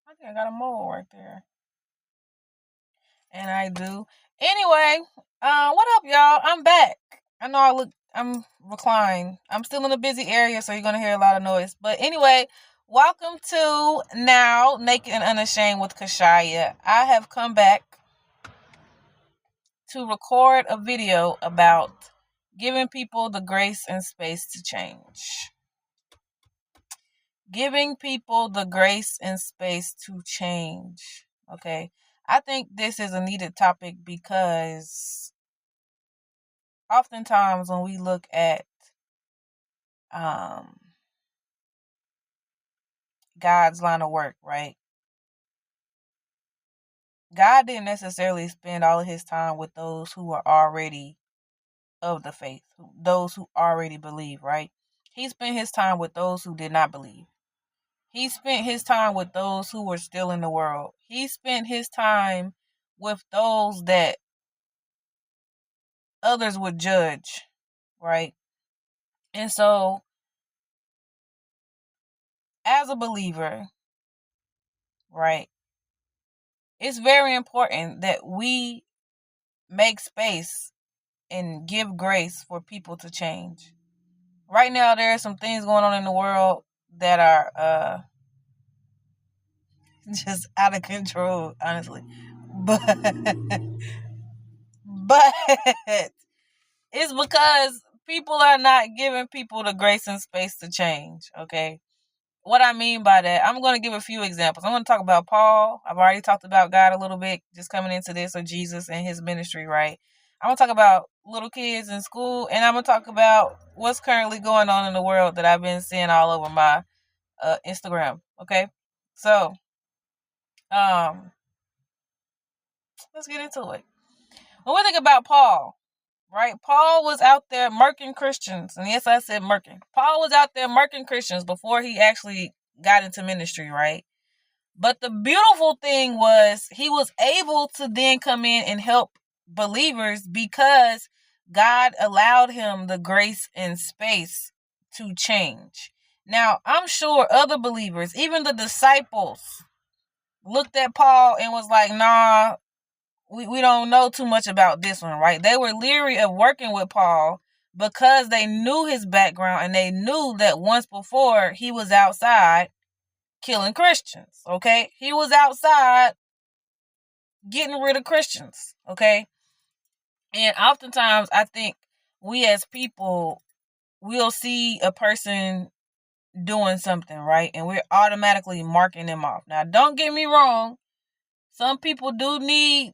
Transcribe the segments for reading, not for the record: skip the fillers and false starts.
I think I got a mole right there. And I do. Anyway, what up, y'all? I'm back. I'm reclined. I'm still in a busy area, so you're gonna hear a lot of noise. But anyway, welcome to Now Naked and Unashamed with Kashya. I have come back to record a video about giving people the grace and space to change. Giving people the grace and space to change. Okay. I think this is a needed topic because oftentimes when we look at um, God's line of work, right? God didn't necessarily spend all of his time with those who were already of the faith, those who already believe, right? He spent his time with those who did not believe. He spent his time with those who were still in the world. He spent his time with those that others would judge, right? And so, as a believer, right, it's very important that we make space and give grace for people to change. Right now, there are some things going on in the world that are just out of control, honestly. But but it's because people are not giving people the grace and space to change. Okay. What I mean by that, I'm going to give a few examples. I'm going to talk about Paul. I've already talked about God a little bit just coming into this, or Jesus and his ministry, right? I'm going to talk about little kids in school, and I'm going to talk about what's currently going on in the world that I've been seeing all over my Instagram, okay? So, let's get into it. When we think about Paul, right? Paul was out there murking Christians. And yes, I said murking. Paul was out there murking Christians before he actually got into ministry, right? But the beautiful thing was he was able to then come in and help believers because God allowed him the grace and space to change. Now, I'm sure other believers, even the disciples, looked at Paul and was like, nah, we don't know too much about this one, right? They were leery of working with Paul because they knew his background and they knew that once before he was outside killing Christians, okay? He was outside getting rid of Christians, okay? And oftentimes I think we as people, we'll see a person doing something, right? And we're automatically marking them off. Now, don't get me wrong. Some people do need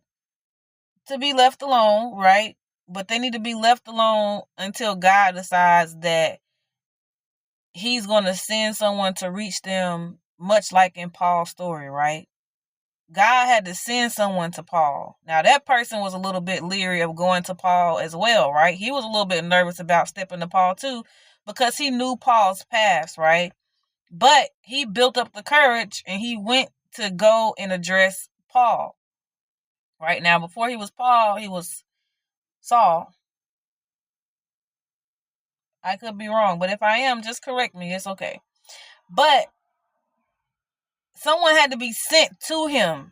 to be left alone, right? But they need to be left alone until God decides that he's going to send someone to reach them, much like in Paul's story, right? God had to send someone to Paul. Now, that person was a little bit leery of going to Paul as well, right? He was a little bit nervous about stepping to Paul too, because he knew Paul's past, right? But he built up the courage and he went to go and address Paul. Right now, before he was Paul, he was Saul. I could be wrong, but if I am, just correct me. It's okay. But someone had to be sent to him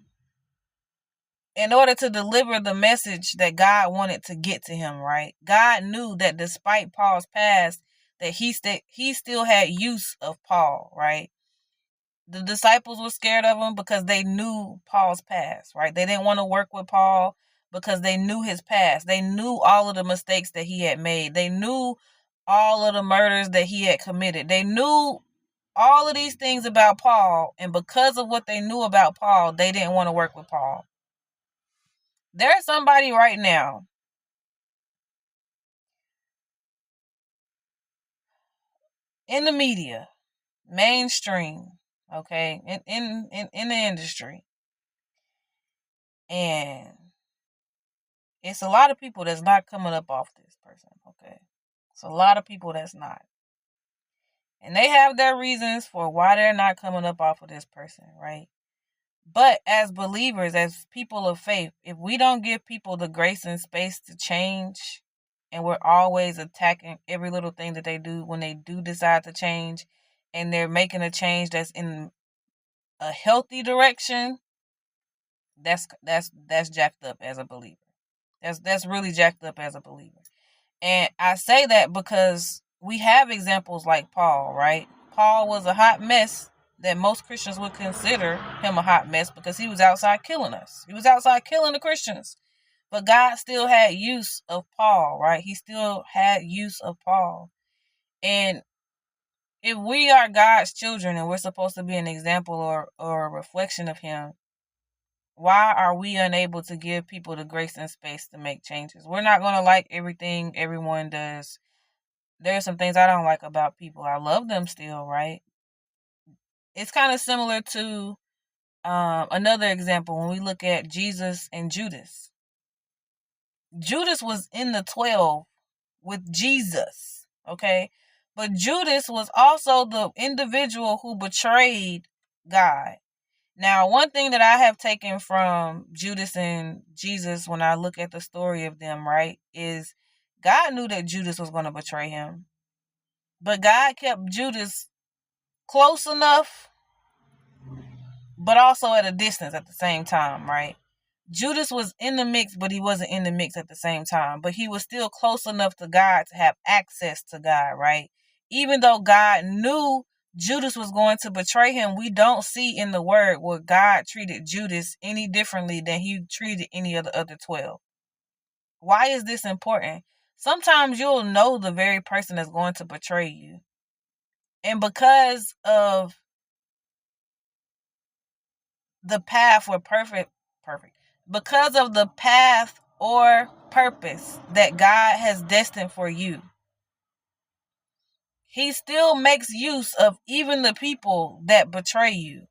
in order to deliver the message that God wanted to get to him, right? God knew that despite Paul's past, that he still had use of Paul, right? The disciples were scared of him because they knew Paul's past, right? They didn't want to work with Paul because they knew his past. They knew all of the mistakes that he had made. They knew all of the murders that he had committed. They knew all of these things about Paul, and because of what they knew about Paul, they didn't want to work with Paul. There's somebody right now in the media, mainstream, okay, in the industry, and it's a lot of people that's not coming up off this person, okay? It's a lot of people that's not. And they have their reasons for why they're not coming up off of this person, right? But as believers, as people of faith, if we don't give people the grace and space to change, and we're always attacking every little thing that they do when they do decide to change, and they're making a change that's in a healthy direction, that's jacked up as a believer. That's really jacked up as a believer. And I say that because we have examples like Paul, right? Paul was a hot mess that most Christians would consider him a hot mess because he was outside killing us. He was outside killing the Christians. But God still had use of Paul, right? He still had use of Paul. And if we are God's children and we're supposed to be an example or a reflection of him, why are we unable to give people the grace and space to make changes? We're not going to like everything everyone does. There are some things I don't like about people. I love them still, right? It's kind of similar to another example when we look at Jesus and Judas. Judas was in the 12 with Jesus, okay? But Judas was also the individual who betrayed God. Now, one thing that I have taken from Judas and Jesus when I look at the story of them, right, is God knew that Judas was going to betray him. But God kept Judas close enough, but also at a distance at the same time, right? Judas was in the mix, but he wasn't in the mix at the same time. But he was still close enough to God to have access to God, right? Even though God knew Judas was going to betray him, we don't see in the word where God treated Judas any differently than he treated any of the other 12. Why is this important? Sometimes you'll know the very person that's going to betray you. And because of the path or perfect, because of the path or purpose that God has destined for you, he still makes use of even the people that betray you.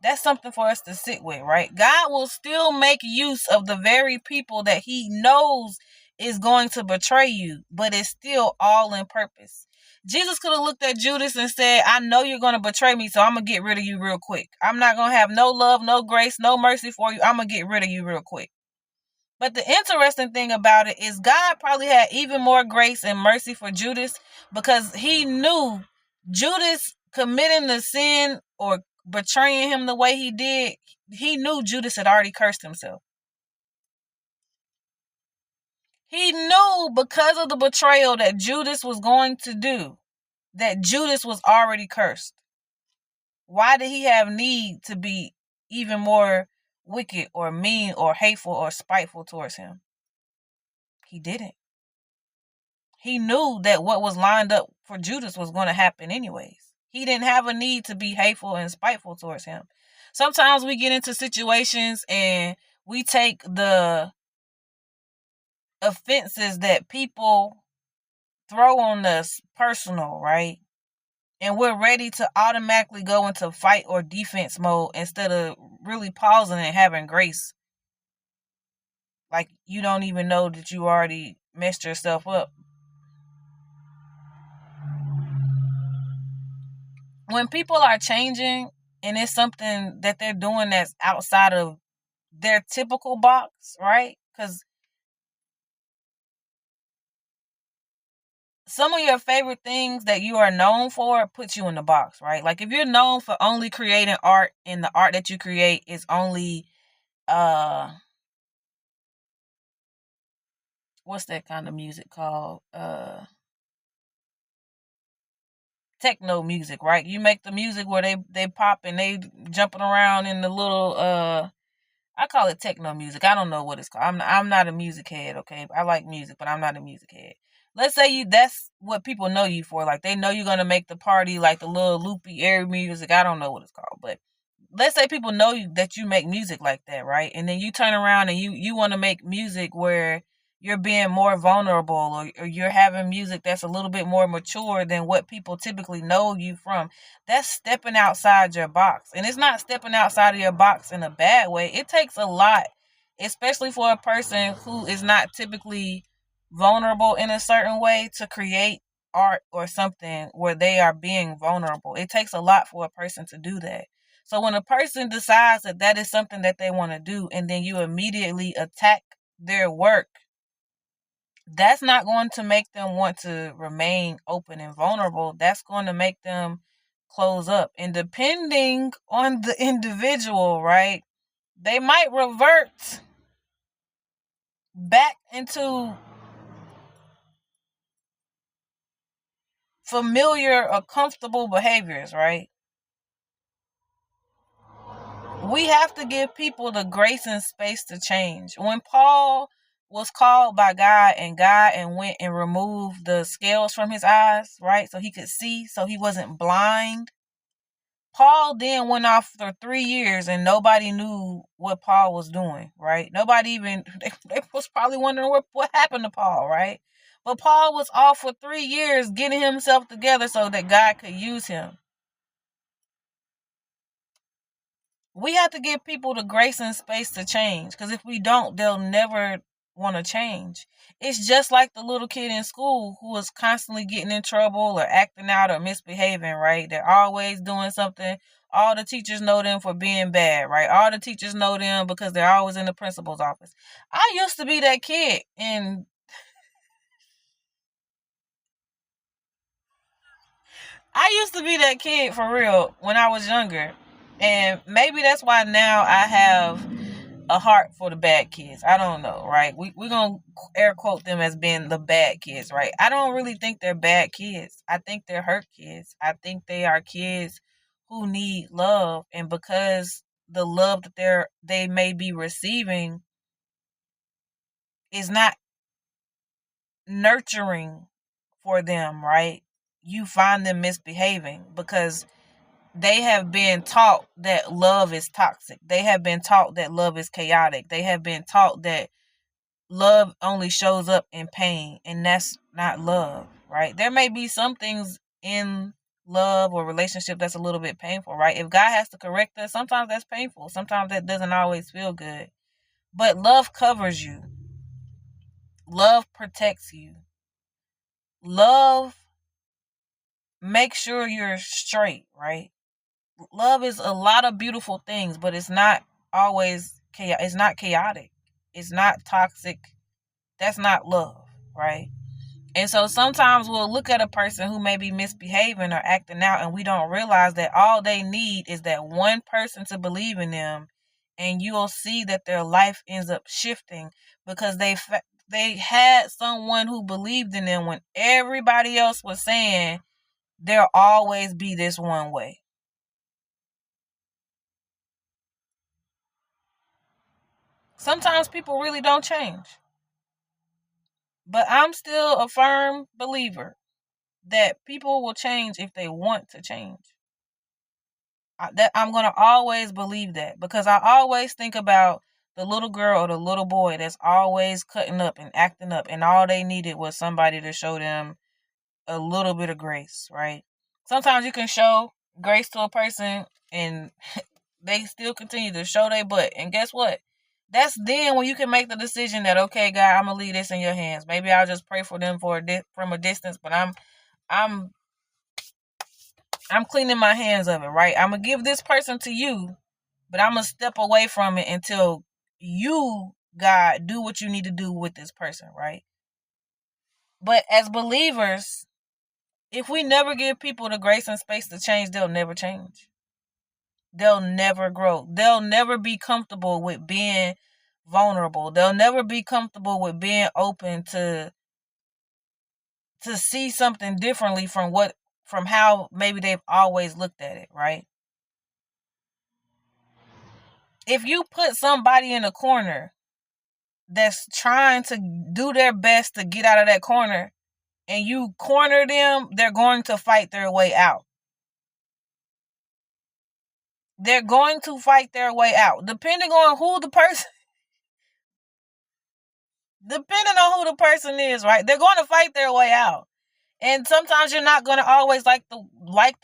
That's something for us to sit with, right? God will still make use of the very people that he knows is going to betray you, but it's still all in purpose. Jesus could have looked at Judas and said, I know you're going to betray me, so I'm going to get rid of you real quick. I'm not going to have no love, no grace, no mercy for you. I'm going to get rid of you real quick. But the interesting thing about it is God probably had even more grace and mercy for Judas because he knew Judas committing the sin or betraying him the way he did. He knew Judas had already cursed himself. He knew because of the betrayal that Judas was going to do, that Judas was already cursed. Why did he have need to be even more wicked or mean or hateful or spiteful towards him? He didn't. He knew that what was lined up for Judas was going to happen anyways. He didn't have a need to be hateful and spiteful towards him. Sometimes we get into situations and we take the offenses that people throw on us personal, right? And we're ready to automatically go into fight or defense mode instead of really pausing and having grace. Like you don't even know that you already messed yourself up. When people are changing and it's something that they're doing that's outside of their typical box, right? Because some of your favorite things that you are known for puts you in the box, right? Like if you're known for only creating art and the art that you create is only what's that kind of music called? Techno music, right? You make the music where they pop and they jumping around in the little I call it techno music. I don't know what it's called. I'm not a music head, okay? I like music, but I'm not a music head. Let's say that's what people know you for. Like they know you're gonna make the party like the little loopy air music. I don't know what it's called, but let's say people know that you make music like that, right? And then you turn around and you want to make music where you're being more vulnerable or you're having music that's a little bit more mature than what people typically know you from. That's stepping outside your box. And it's not stepping outside of your box in a bad way. It takes a lot, especially for a person who is not typically vulnerable in a certain way to create art or something where they are being vulnerable. It takes a lot for a person to do that. So when a person decides that that is something that they want to do and then you immediately attack their work, that's not going to make them want to remain open and vulnerable. That's going to make them close up. And depending on the individual, right, they might revert back into familiar or comfortable behaviors, right? We have to give people the grace and space to change. When Paul was called by God and went and removed the scales from his eyes, right? So he could see, so he wasn't blind. Paul then went off for 3 years and nobody knew what Paul was doing, right? Nobody even, they was probably wondering what happened to Paul, right? But Paul was off for 3 years getting himself together so that God could use him. We have to give people the grace and space to change, because if we don't, they'll never want to change. It's just like the little kid in school who is constantly getting in trouble or acting out or misbehaving, right? They're always doing something. All the teachers know them for being bad, right? All the teachers know them because they're always in the principal's office. I used to be that kid, and I used to be that kid for real when I was younger. And maybe that's why now I have a heart for the bad kids. I don't know, right? We're going to air quote them as being the bad kids, right? I don't really think they're bad kids. I think they're hurt kids. I think they are kids who need love. And because the love that they may be receiving is not nurturing for them, right? You find them misbehaving because they have been taught that love is toxic. They have been taught that love is chaotic. They have been taught that love only shows up in pain, and that's not love, right? There may be some things in love or relationship that's a little bit painful, right? If God has to correct us, sometimes that's painful. Sometimes that doesn't always feel good. But love covers you. Love protects you. Love makes sure you're straight, right? Love is a lot of beautiful things, but it's not always chaotic. It's not chaotic. It's not toxic. That's not love, right? And so sometimes we'll look at a person who may be misbehaving or acting out, and we don't realize that all they need is that one person to believe in them, and you'll see that their life ends up shifting because they had someone who believed in them when everybody else was saying there'll always be this one way. Sometimes people really don't change. But I'm still a firm believer that people will change if they want to change. I'm going to always believe that, because I always think about the little girl or the little boy that's always cutting up and acting up, and all they needed was somebody to show them a little bit of grace, right? Sometimes you can show grace to a person and they still continue to show their butt. And guess what? That's then when you can make the decision that, okay, God, I'm gonna leave this in your hands. Maybe I'll just pray for them from a distance, but I'm cleaning my hands of it, right? I'm gonna give this person to you, but I'm gonna step away from it until you, God, do what you need to do with this person, right? But as believers, if we never give people the grace and space to change, they'll never change. They'll never grow. They'll never be comfortable with being vulnerable. They'll never be comfortable with being open to see something differently from how maybe they've always looked at it, right? If you put somebody in a corner that's trying to do their best to get out of that corner and you corner them, they're going to fight their way out. They're going to fight their way out. Depending on who the person is, right? They're going to fight their way out. And sometimes you're not going to always like the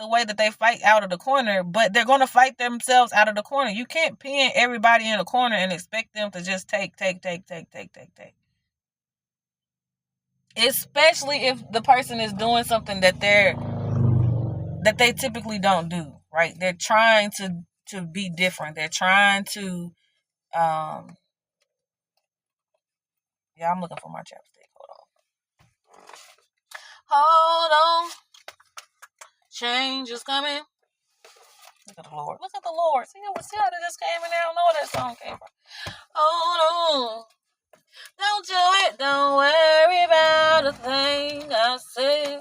way that they fight out of the corner, but they're going to fight themselves out of the corner. You can't pin everybody in a corner and expect them to just take. Especially if the person is doing something that they typically don't do, right? They're trying to be different. They're trying to yeah, I'm looking for my chapstick. Hold on. Change is coming. Look at the Lord. Look at the Lord. See how they just came in there? I don't know where that song came from. Oh, no. Don't do it. Don't worry about a thing I say.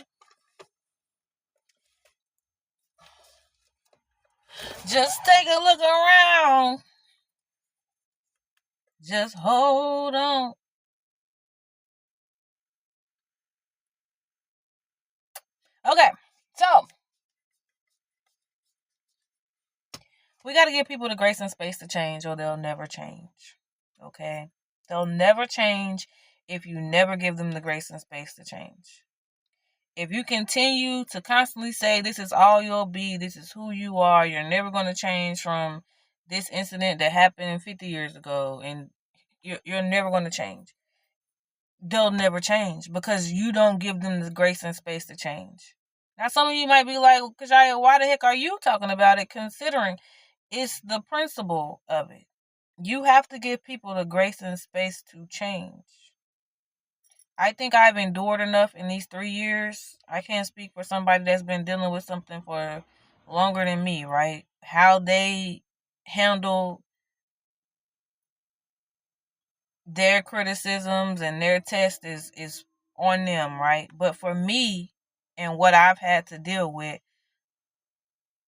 Just take a look around. Just hold on. Okay, so we got to give people the grace and space to change, or they'll never change. Okay? They'll never change if you never give them the grace and space to change. If you continue to constantly say, this is all you'll be, this is who you are, you're never going to change from this incident that happened 50 years ago, and you're never going to change. They'll never change because you don't give them the grace and space to change. Now, some of you might be like, Kashya, why the heck are you talking about it, considering it's the principle of it? You have to give people the grace and space to change. I think I've endured enough in these 3 years. I can't speak for somebody that's been dealing with something for longer than me, right? How they handle their criticisms and their test is on them, right? But for me and what I've had to deal with,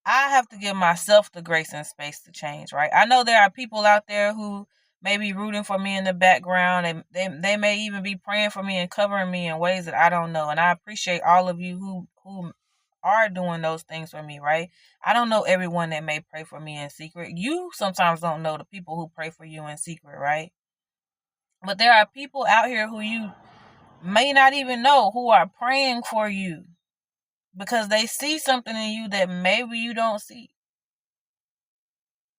I have to give myself the grace and space to change, right? I know there are people out there who may be rooting for me in the background, and they may even be praying for me and covering me in ways that I don't know. And I appreciate all of you who are doing those things for me, right? I don't know everyone that may pray for me in secret. You sometimes don't know the people who pray for you in secret, right? But there are people out here who you may not even know who are praying for you because they see something in you that maybe you don't see.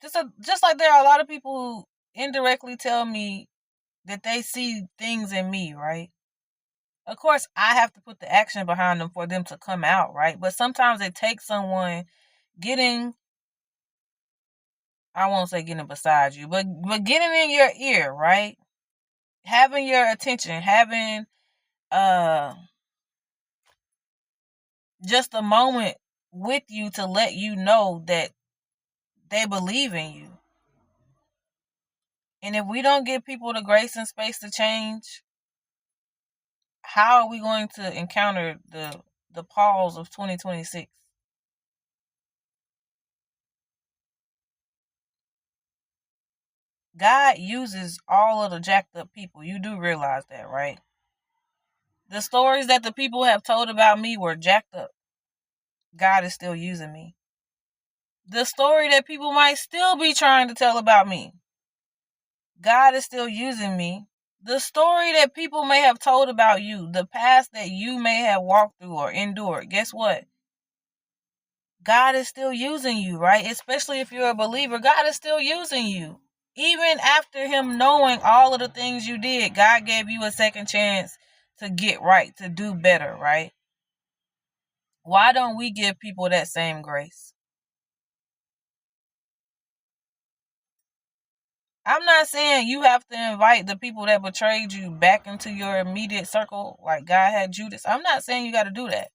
Just like there are a lot of people who indirectly tell me that they see things in me, right? Of course, I have to put the action behind them for them to come out, right? But sometimes it takes someone getting, I won't say getting beside you, but getting in your ear, right? Having your attention, having just a moment with you to let you know that they believe in you. And if we don't give people the grace and space to change, how are we going to encounter the Pauls of 2026? God uses all of the jacked up people. You do realize that, right? The stories that the people have told about me were jacked up. God is still using me. The story that people might still be trying to tell about me, God is still using me. The story that people may have told about you, the past that you may have walked through or endured, guess what? God is still using you, right? Especially if you're a believer, God is still using you. Even after him knowing all of the things you did, God gave you a second chance to get right, to do better, right? Why don't we give people that same grace? I'm not saying you have to invite the people that betrayed you back into your immediate circle like God had Judas. I'm not saying you got to do that,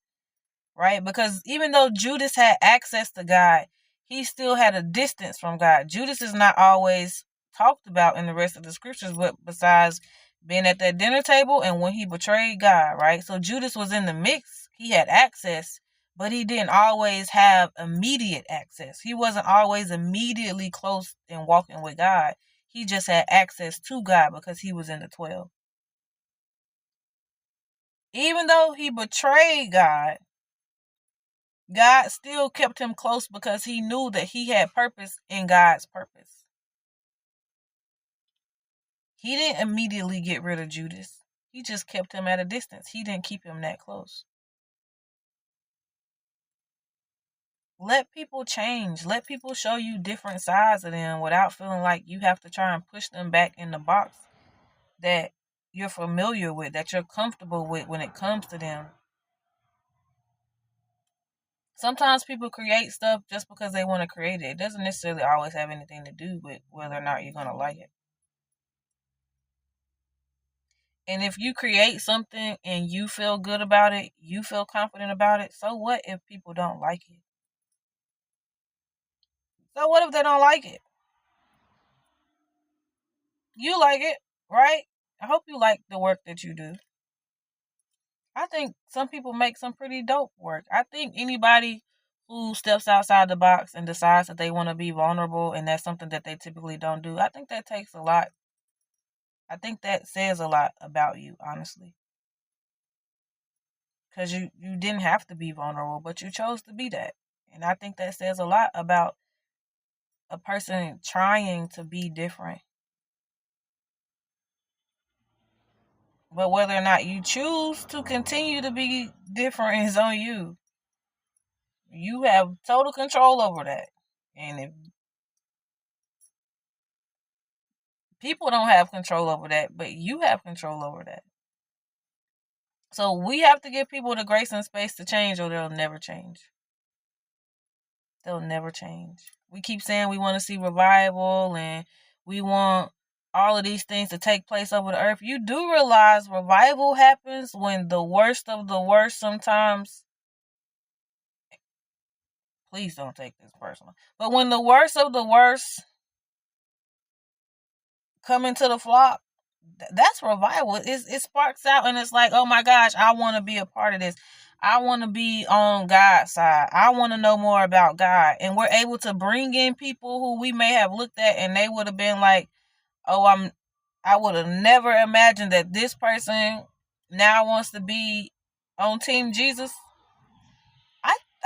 right? Because even though Judas had access to God, he still had a distance from God. Judas is not always talked about in the rest of the scriptures, but besides being at that dinner table and when he betrayed God, right? So Judas was in the mix. He had access, but he didn't always have immediate access. He wasn't always immediately close and walking with God. He just had access to God because he was in the 12. Even though he betrayed God, God still kept him close because he knew that he had purpose in God's purpose. He didn't immediately get rid of Judas. He just kept him at a distance. He didn't keep him that close. Let people change. Let people show you different sides of them without feeling like you have to try and push them back in the box that you're familiar with, that you're comfortable with when it comes to them. Sometimes people create stuff just because they want to create it. It doesn't necessarily always have anything to do with whether or not you're going to like it. And if you create something and you feel good about it, you feel confident about it, so what if people don't like it? So what if they don't like it? You like it, right? I hope you like the work that you do. I think some people make some pretty dope work. I think anybody who steps outside the box and decides that they want to be vulnerable and that's something that they typically don't do, I think that takes a lot. I think that says a lot about you, honestly. Because you didn't have to be vulnerable, but you chose to be that. And I think that says a lot about a person trying to be different. But whether or not you choose to continue to be different is on you. You have total control over that. And if people don't have control over that, but you have control over that. So we have to give people the grace and space to change, or they'll never change. They'll never change. We keep saying we want to see revival and we want all of these things to take place over the earth. You do realize revival happens when the worst of the worst sometimes. Please don't take this personal. But when the worst of the worst come into the flock, that's revival. It sparks out and it's like, oh my gosh, I want to be a part of this. I want to be on God's side. I want to know more about God. And we're able to bring in people who we may have looked at and they would have been like, oh, I would have never imagined that this person now wants to be on Team Jesus.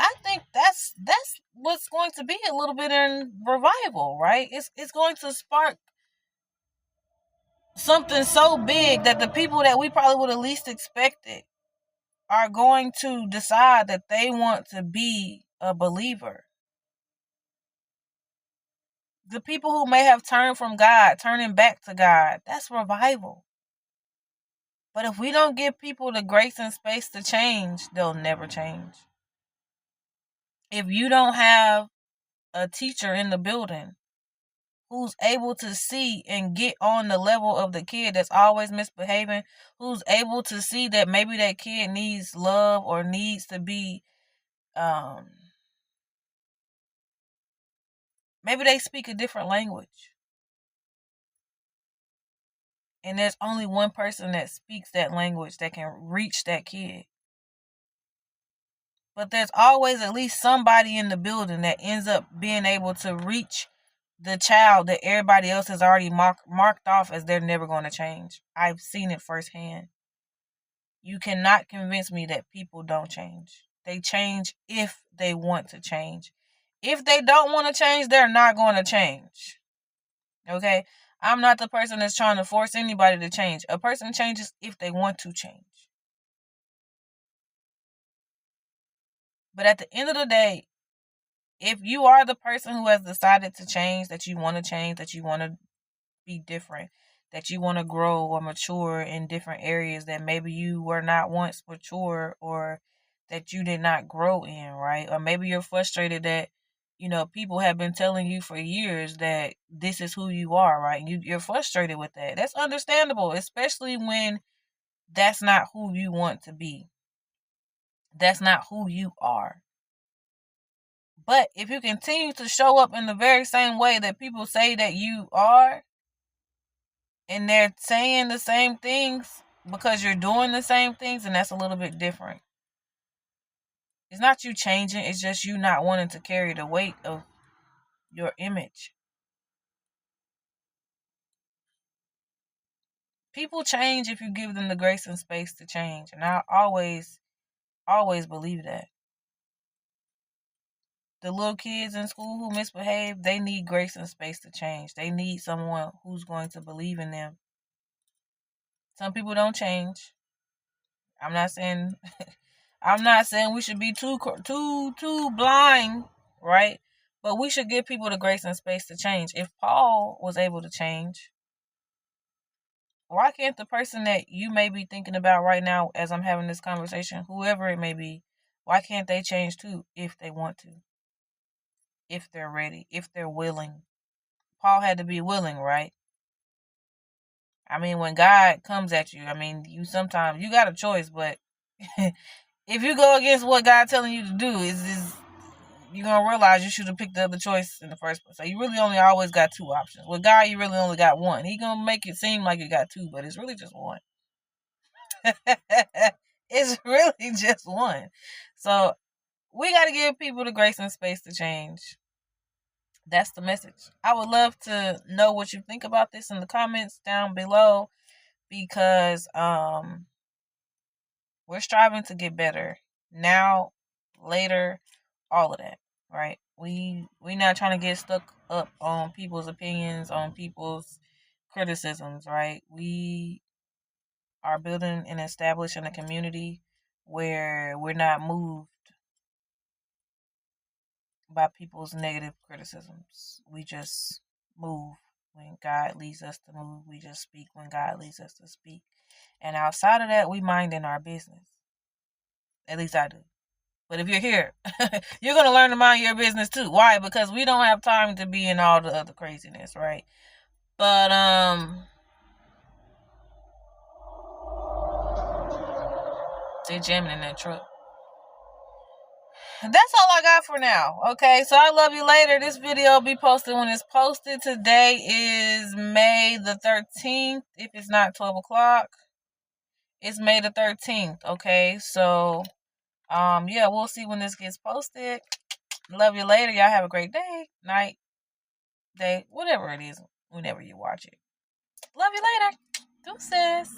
I think that's what's going to be a little bit in revival, right? It's going to spark something so big that the people that we probably would have least expected are going to decide that they want to be a believer. The people who may have turned from God, turning back to God, that's revival. But if we don't give people the grace and space to change, they'll never change. If you don't have a teacher in the building who's able to see and get on the level of the kid that's always misbehaving, who's able to see that maybe that kid needs love or needs to be, maybe they speak a different language. And there's only one person that speaks that language that can reach that kid. But there's always at least somebody in the building that ends up being able to reach the child that everybody else has already marked off as they're never going to change. I've seen it firsthand. You cannot convince me that people don't change. They change if they want to change. If they don't want to change, they're not going to change. Okay? I'm not the person that's trying to force anybody to change. A person changes if they want to change. But at the end of the day, if you are the person who has decided to change, that you want to change, that you want to be different, that you want to grow or mature in different areas that maybe you were not once mature or that you did not grow in, right? Or maybe you're frustrated that, people have been telling you for years that this is who you are, right? You're frustrated with that. That's understandable, especially when that's not who you want to be. That's not who you are. But if you continue to show up in the very same way that people say that you are, and they're saying the same things because you're doing the same things, and that's a little bit different. It's not you changing, it's just you not wanting to carry the weight of your image. People change if you give them the grace and space to change. And I always believe that. The little kids in school who misbehave, they need grace and space to change. They need someone who's going to believe in them. Some people don't change. I'm not saying we should be too blind, right? But we should give people the grace and space to change. If Paul was able to change, why can't the person that you may be thinking about right now as I'm having this conversation, whoever it may be, why can't they change too if they want to? If they're ready, if they're willing. Paul had to be willing, right? I mean, when God comes at you, you sometimes, you got a choice, but if you go against what God's telling you to do, you're going to realize you should have picked the other choice in the first place. So you really only always got two options. With God, you really only got one. He going to make it seem like you got two, but it's really just one. It's really just one. So we got to give people the grace and space to change. That's the message. I would love to know what you think about this in the comments down below, because we're striving to get better now, later, all of that, right? We're not trying to get stuck up on people's opinions, on people's criticisms, right? We are building and establishing a community where we're not moved by people's negative criticisms. We just move when God leads us to move. We just speak when God leads us to speak. And outside of that, we minding our business. At least I do. But if you're here, you're going to learn to mind your business too. Why? Because we don't have time to be in all the other craziness, right? But, they're jamming in that truck. That's all I got for now. Okay, so I love you later. This video will be posted when it's posted. Today is May the 13th. If it's not 12 o'clock, it's May the 13th. Okay, so, yeah, we'll see when this gets posted. Love you later. Y'all have a great day, night, day, whatever it is, whenever you watch it. Love you later. Deuces.